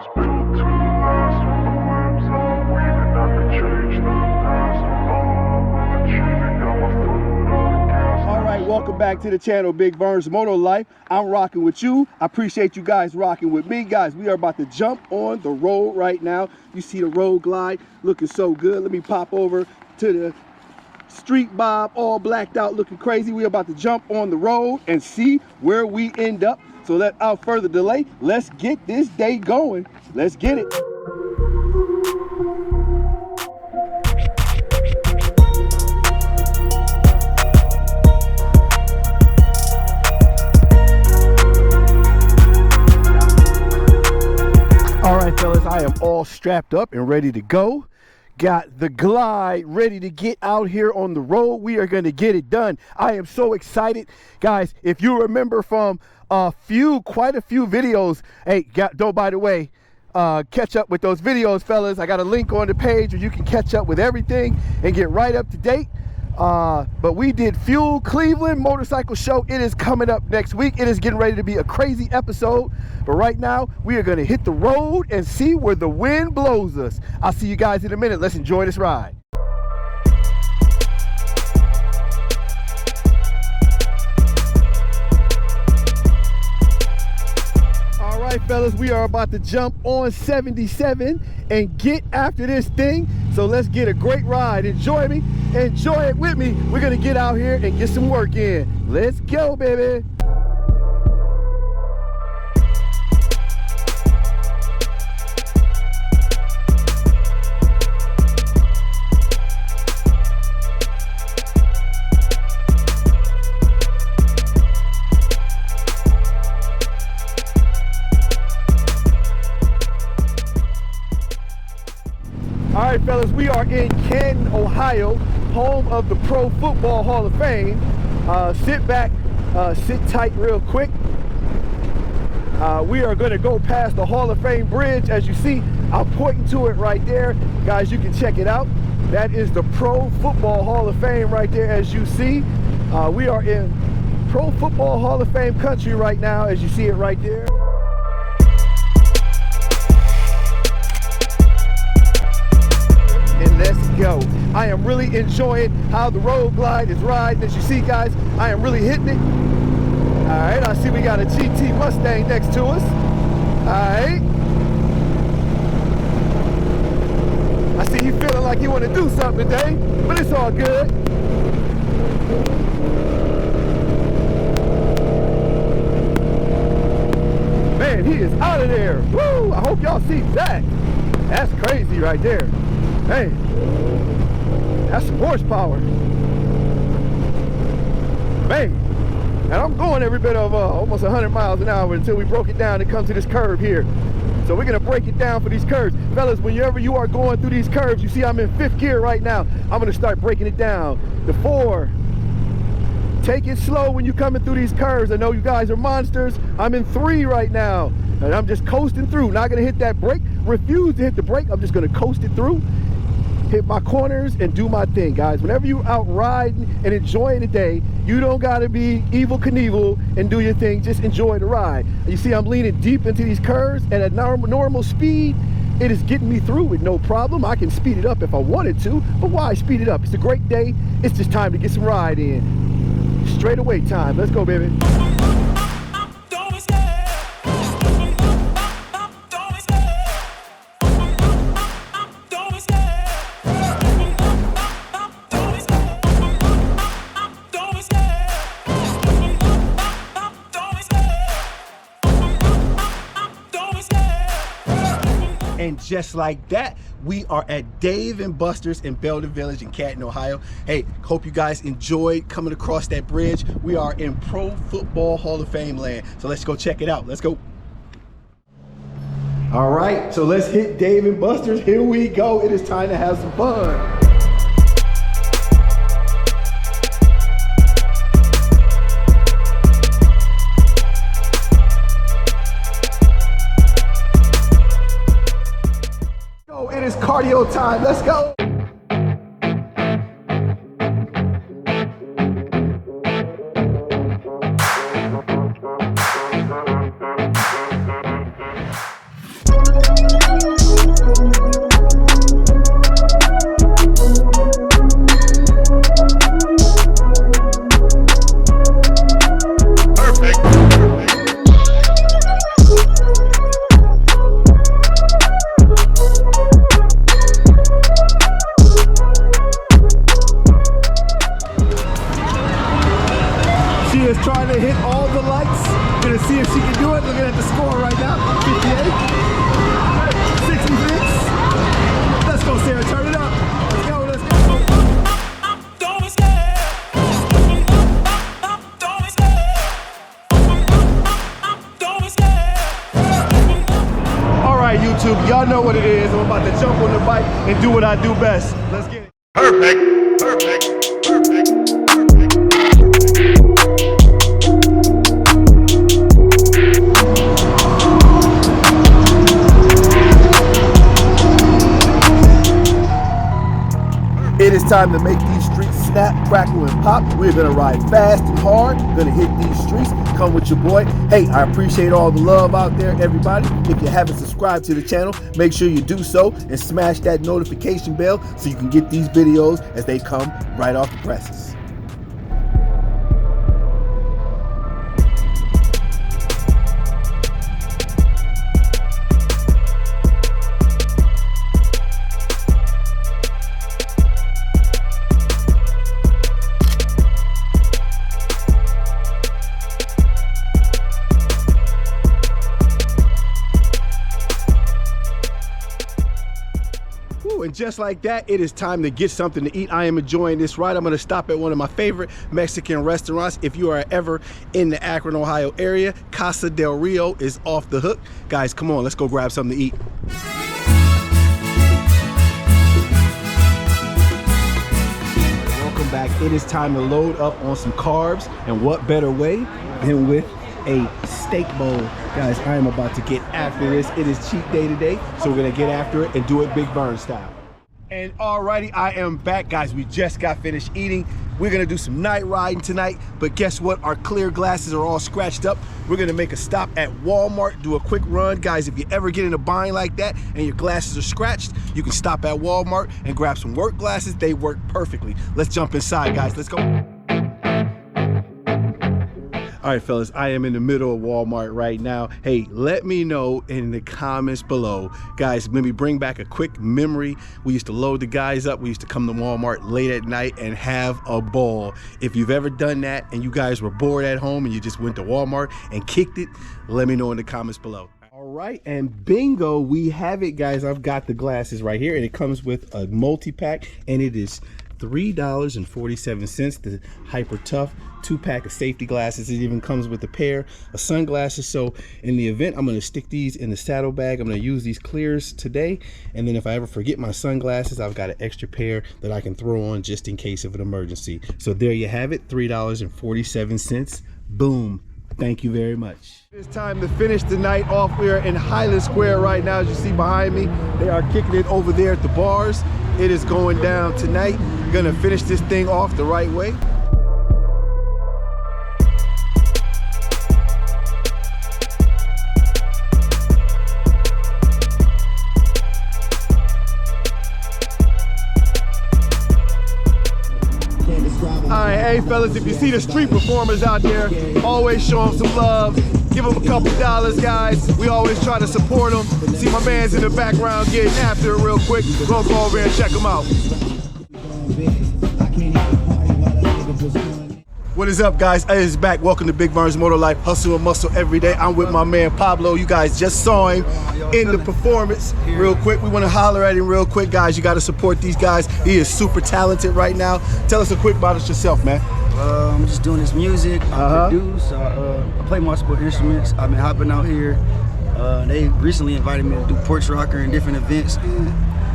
was built to last with the whims of weaving. I could change the past with all I'm achieving. Got my foot on the gas. All right, welcome back to the channel, Big Vern's Moto Life. I'm rocking with you. I appreciate you guys rocking with me. Guys, we are about to jump on the road right now. You see the road glide looking so good. Let me pop over to the street bob, all blacked out, looking crazy. We're about to jump on the road and see where we end up. So without further delay, let's get this day going. Let's get it. All right, fellas, I am all strapped up and ready to go. Got the glide ready to get out here on the road. We are going to get it done. I am so excited. Guys, if you remember from quite a few videos, hey, by the way, catch up with those videos, fellas. I got a link on the page where you can catch up with everything and get right up to date. But we did Fuel Cleveland Motorcycle Show. It is coming up next week. It is getting ready to be a crazy episode. But right now, we are going to hit the road and see where the wind blows us. I'll see you guys in a minute. Let's enjoy this ride. All right, fellas, we are about to jump on 77 and get after this thing. So let's get a great ride. Enjoy me. Enjoy it with me. We're going to get out here and get some work in. Let's go, baby. All right, fellas, we are in Canton, Ohio, home of the Pro Football Hall of Fame. Sit back, sit tight real quick. We are going to go past the Hall of Fame bridge. As you see, I'm pointing to it right there. Guys, you can check it out. That is the Pro Football Hall of Fame right there, as you see. We are in Pro Football Hall of Fame country right now, as you see it right there. Let's go. I am really enjoying how the road glide is riding. As you see, guys, I am really hitting it. All right, I see we got a GT Mustang next to us. All right. I see you feeling like you want to do something today, but it's all good. Man, he is out of there. Woo! I hope y'all see that. That's crazy right there. Hey, that's some horsepower. Man, and I'm going every bit of almost 100 miles an hour until we broke it down and come to this curve here. So we're gonna break it down for these curves. Fellas, whenever you are going through these curves, you see I'm in 5th gear right now. I'm gonna start breaking it down. The 4. Take it slow when you're coming through these curves. I know you guys are monsters. I'm in 3 right now. And I'm just coasting through. Not gonna hit that brake. Refuse to hit the brake. I'm just gonna coast it through. Hit my corners and do my thing, guys. Whenever you out riding and enjoying the day, you don't gotta be Evel Knievel and do your thing. Just enjoy the ride. You see I'm leaning deep into these curves, and at normal speed, it is getting me through with no problem. I can speed it up if I wanted to, but why speed it up? It's a great day. It's just time to get some ride in. Straight away time. Let's go, baby. And just like that, we are at Dave & Buster's in Belden Village in Canton, Ohio. Hey, hope you guys enjoyed coming across that bridge. We are in Pro Football Hall of Fame land. So let's go check it out. Let's go. All right, so let's hit Dave & Buster's. Here we go. It is time to have some fun. It is cardio time. Let's go. YouTube. Y'all know what it is. I'm about to jump on the bike and do what I do best. Let's get it. Perfect, perfect, perfect. It is time to make these streets snap, crackle, and pop. We're gonna ride fast and hard, gonna hit these streets. Come with your boy. Hey, I appreciate all the love out there, everybody. If you haven't subscribed to the channel, make sure you do so and smash that notification bell so you can get these videos as they come right off the presses. And just like that, it is time to get something to eat. I am enjoying this ride. I'm going to stop at one of my favorite Mexican restaurants. If you are ever in the Akron, Ohio area, Casa del Rio is off the hook. Guys, come on, let's go grab something to eat. Welcome back. It is time to load up on some carbs, and what better way than with a steak bowl. Guys, I am about to get after this. It is cheat day today, so we're gonna get after it and do it Big Burn style. And alrighty, I am back, guys. We just got finished eating. We're gonna do some night riding tonight, but guess what? Our clear glasses are all scratched up. We're gonna make a stop at Walmart, do a quick run. Guys, if you ever get in a bind like that and your glasses are scratched, you can stop at Walmart and grab some work glasses. They work perfectly. Let's jump inside, guys. Let's go. All right, fellas, I am in the middle of Walmart right now. Hey, let me know in the comments below. Guys, let me bring back a quick memory. We used to load the guys up. We used to come to Walmart late at night and have a ball. If you've ever done that and you guys were bored at home and you just went to Walmart and kicked it, let me know in the comments below. All right, and bingo, we have it, guys. I've got the glasses right here, and it comes with a multi-pack, and it is $3.47, the Hyper Tough 2-pack of safety glasses. It even comes with a pair of sunglasses. So in the event, I'm going to stick these in the saddlebag. I'm going to use these clears today, and then if I ever forget my sunglasses, I've got an extra pair that I can throw on just in case of an emergency. So there you have it, $3.47. Boom. Thank you very much. It's time to finish the night off. We are in Highland Square right now. As you see behind me, they are kicking it over there at the bars. It is going down tonight. We're gonna finish this thing off the right way. Alright, hey fellas, if you see the street performers out there, always show them some love. Give them a couple dollars, guys. We always try to support them. See my man's in the background getting after it real quick. We're gonna go over and check them out. What is up, guys? It is back. Welcome to Big Burn's Moto Life, Hustle and Muscle every day. I'm with my man Pablo. You guys just saw him in the performance. Real quick, we want to holler at him real quick, guys. You got to support these guys. He is super talented right now. Tell us a quick about it yourself, man. I'm just doing this music. I produce. I play multiple instruments. I've been hopping out here. They recently invited me to do porch rocker and different events.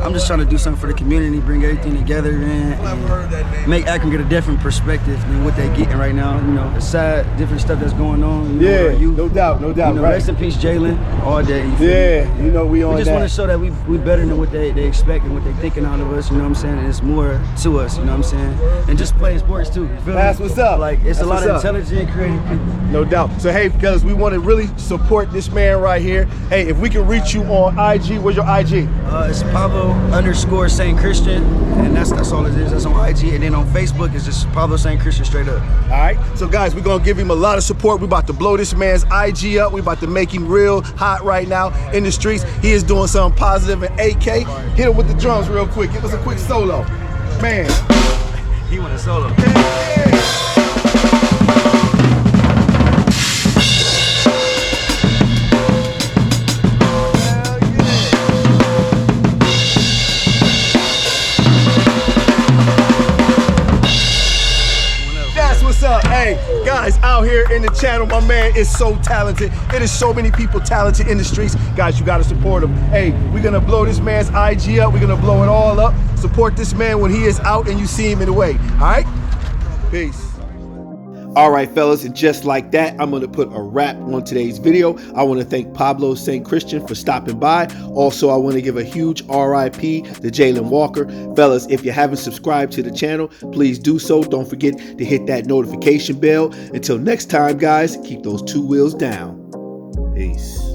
I'm just trying to do something for the community, bring everything together, and make Akron get a different perspective than what they're getting right now. You know, the sad, different stuff that's going on. Yeah, no doubt, no doubt. You know, right. Rest in peace, JAYLAND, all day. Yeah, you know we on that. We just want to show that we better than what they expect and what they're thinking out of us. You know what I'm saying? And it's more to us. You know what I'm saying? And just playing sports too. You feel That's me? what's up. Like it's That's a lot of intelligent, creative people. No doubt. So hey, guys, we want to really support this man right here. Hey, if we can reach you on IG, what's your IG? It's Pablo_St. Christian, and that's all it is. That's on IG, and then on Facebook it's just Pablo St. Christian straight up. All right. So guys, we're gonna give him a lot of support. We're about to blow this man's IG up. We're about to make him real hot right now in the streets. He is doing something positive. And AK, hit him with the drums real quick. Give us a quick solo, man. He went a solo. Yeah. Hey, guys. guys out here in the channel. My man is so talented. It is so many people talented in the streets. Guys, you gotta support him. Hey, we're gonna blow this man's IG up. We're gonna blow it all up. Support this man when he is out and you see him in the way. All right? Peace. All right, fellas, and just like that, I'm going to put a wrap on today's video. I want to thank Pablo St. Christian for stopping by. Also, I want to give a huge RIP to JAYLAND Walker. Fellas, if you haven't subscribed to the channel, please do so. Don't forget to hit that notification bell. Until next time, guys, keep those 2 wheels down. Peace.